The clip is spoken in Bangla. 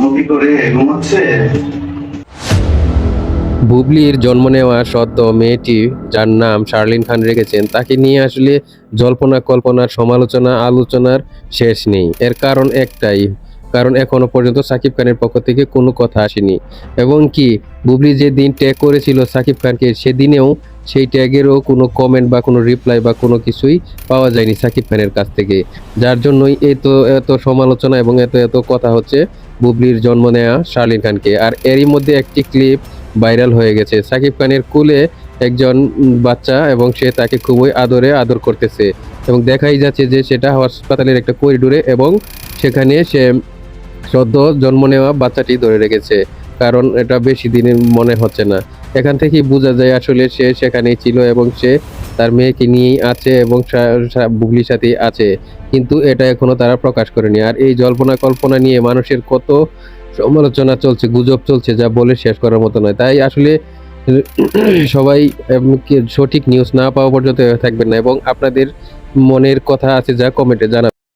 মুভি করে ঘুমাচ্ছে। বুবলির জন্ম নেওয়া সদ্য মেয়েটি, যার নাম শার্লিন খান রেখেছেন, তাকে নিয়ে আসলে জল্পনা কল্পনার সমালোচনা আলোচনার শেষ নেই। এর কারণ একটাই, কারণ এখনো পর্যন্ত সাকিব খানের পক্ষ থেকে কোনো কথা আসেনি। এবং কি, বুবলি যে দিন ট্যাগ করেছিল সাকিব খানকে, সেদিনেও সেই ট্যাগেরও কোনো কমেন্ট বা কোনো রিপ্লাই বা কোনো কিছুই পাওয়া যায়নি সাকিব খানের কাছ থেকে। যার জন্যই এত এত সমালোচনা এবং এত এত কথা হচ্ছে বুবলির জন্ম নেওয়া শার্লিন খানকে। আর এরই মধ্যে একটি ক্লিপ ভাইরাল হয়ে গেছে সাকিব খানের কোলে একজন বাচ্চা, এবং সে তাকে খুবই আদর করতেছে, এবং দেখাই যাচ্ছে যে সেটা হাসপাতালের একটা করিডোরে, এবং সেখানে সে সদ্য জন্ম নেওয়া বাচ্চাটি ধরে রেখেছে, কারণ এটা বেশি দিনের মনে হচ্ছে না। এখান থেকেই বোঝা যায় আসলে সে সেখানেই ছিল এবং সে তার মেয়েকে নিয়েই আছে এবং বুবলির সাথেই আছে, কিন্তু এটা এখনো তারা প্রকাশ করেনি। আর এই জল্পনা কল্পনা নিয়ে মানুষের কত সমালোচনা চলছে, গুজব চলছে, যা বলে শেষ করার মতো নয়। তাই আসলে সবাই সঠিক নিউজ না পাওয়া পর্যন্ত থাকবেন না, এবং আপনাদের মনের কথা আছে যা কমেন্টে জানাবেন।